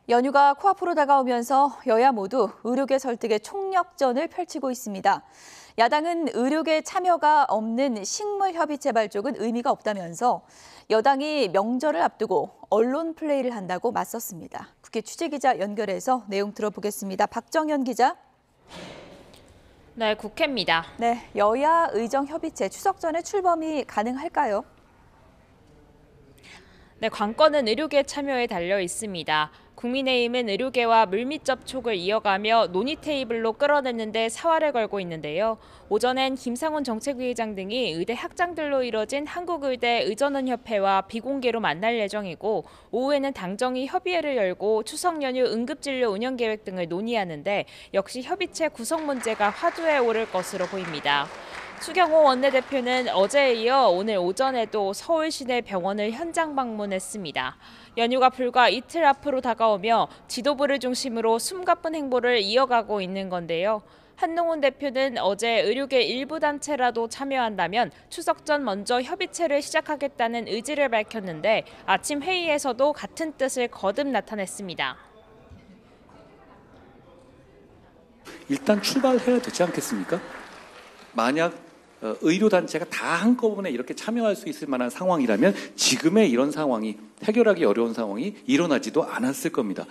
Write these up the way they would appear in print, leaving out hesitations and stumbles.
연휴가 코앞으로 다가오면서 여야 모두 의료계 설득에 총력전을 펼치고 있습니다. 야당은 의료계 참여가 없는 식물협의체 발족은 의미가 없다면서 여당이 명절을 앞두고 언론 플레이를 한다고 맞섰습니다. 국회 취재기자 연결해서 내용 들어보겠습니다. 박정현 기자. 네, 국회입니다. 네, 여야 의정협의체 추석 전에 출범이 가능할까요? 네, 관건은 의료계 참여에 달려 있습니다. 국민의힘은 의료계와 물밑 접촉을 이어가며 논의 테이블로 끌어냈는데 사활을 걸고 있는데요. 오전엔 김상훈 정책위의장 등이 의대 학장들로 이뤄진 한국의대 의전원협회와 비공개로 만날 예정이고, 오후에는 당정이 협의회를 열고 추석 연휴 응급진료 운영 계획 등을 논의하는데 역시 협의체 구성 문제가 화두에 오를 것으로 보입니다. 추경호 원내대표는 어제에 이어 오늘 오전에도 서울 시내 병원을 현장 방문했습니다. 연휴가 불과 이틀 앞으로 다가오며 지도부를 중심으로 숨가쁜 행보를 이어가고 있는 건데요. 한동훈 대표는 어제 의료계 일부 단체라도 참여한다면 추석 전 먼저 협의체를 시작하겠다는 의지를 밝혔는데 아침 회의에서도 같은 뜻을 거듭 나타냈습니다. 일단 출발해야 되지 않겠습니까? 만약 의료단체가 다 한꺼번에 이렇게 참여할 수 있을 만한 상황이라면 지금의 이런 상황이 해결하기 어려운 상황이 일어나지도 않았을 겁니다.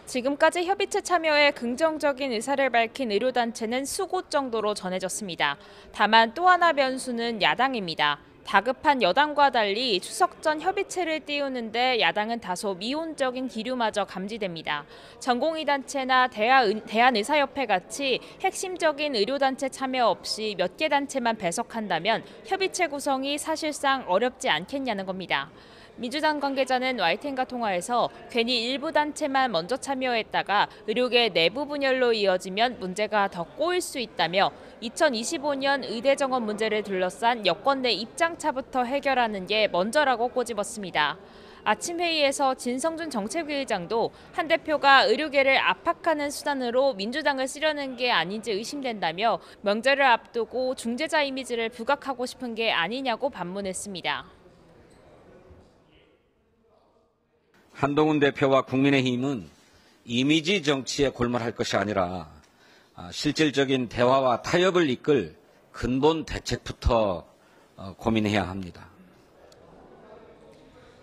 지금까지 협의체 참여에 긍정적인 의사를 밝힌 의료단체는 수곳 정도로 전해졌습니다. 다만 또 하나 변수는 야당입니다. 다급한 여당과 달리 추석 전 협의체를 띄우는데 야당은 다소 미온적인 기류마저 감지됩니다. 전공의단체나 대한의사협회 같이 핵심적인 의료단체 참여 없이 몇 개 단체만 배석한다면 협의체 구성이 사실상 어렵지 않겠냐는 겁니다. 민주당 관계자는 YTN과 통화에서 괜히 일부 단체만 먼저 참여했다가 의료계 내부 분열로 이어지면 문제가 더 꼬일 수 있다며 2025년 의대 정원 문제를 둘러싼 여권 내 입장차부터 해결하는 게 먼저라고 꼬집었습니다. 아침 회의에서 진성준 정책위의장도 한 대표가 의료계를 압박하는 수단으로 민주당을 쓰려는 게 아닌지 의심된다며 명절을 앞두고 중재자 이미지를 부각하고 싶은 게 아니냐고 반문했습니다. 한동훈 대표와 국민의힘은 이미지 정치에 골몰할 것이 아니라 실질적인 대화와 타협을 이끌 근본 대책부터 고민해야 합니다.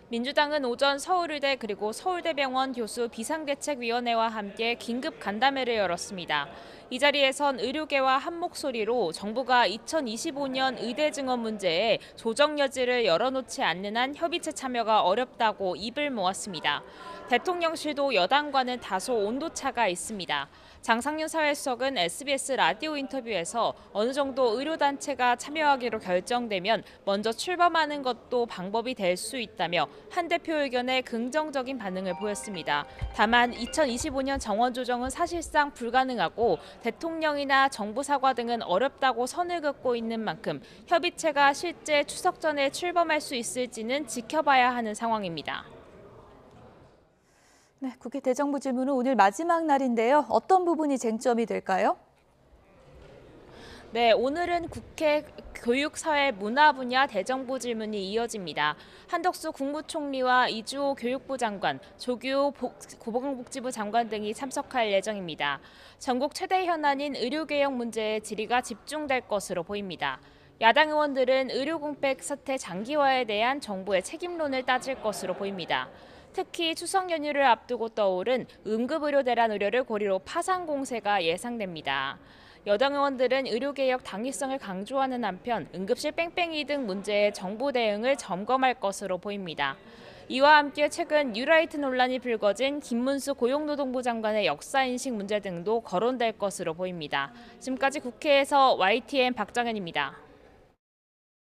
민주당은 오전 서울의대 그리고 서울대병원 교수 비상대책위원회와 함께 긴급 간담회를 열었습니다. 이 자리에선 의료계와 한 목소리로 정부가 2025년 의대 증원 문제에 조정 여지를 열어놓지 않는 한 협의체 참여가 어렵다고 입을 모았습니다. 대통령실도 여당과는 다소 온도차가 있습니다. 장상윤 사회수석은 SBS 라디오 인터뷰에서 어느 정도 의료단체가 참여하기로 결정되면 먼저 출범하는 것도 방법이 될 수 있다며 한 대표 의견에 긍정적인 반응을 보였습니다. 다만 2025년 정원 조정은 사실상 불가능하고 대통령이나 정부 사과 등은 어렵다고 선을 긋고 있는 만큼 협의체가 실제 추석 전에 출범할 수 있을지는 지켜봐야 하는 상황입니다. 네, 국회 대정부 질문은 오늘 마지막 날인데요. 어떤 부분이 쟁점이 될까요? 네, 오늘은 국회 교육사회문화 분야 대정부 질문이 이어집니다. 한덕수 국무총리와 이주호 교육부 장관, 조규호 보건복지부 장관 등이 참석할 예정입니다. 전국 최대 현안인 의료개혁 문제에 질의가 집중될 것으로 보입니다. 야당 의원들은 의료공백 사태 장기화에 대한 정부의 책임론을 따질 것으로 보입니다. 특히 추석 연휴를 앞두고 떠오른 응급의료 대란 우려를 고리로 파상 공세가 예상됩니다. 여당 의원들은 의료개혁 당위성을 강조하는 한편 응급실 뺑뺑이 등 문제에 정부 대응을 점검할 것으로 보입니다. 이와 함께 최근 뉴라이트 논란이 불거진 김문수 고용노동부 장관의 역사인식 문제 등도 거론될 것으로 보입니다. 지금까지 국회에서 YTN 박정현입니다.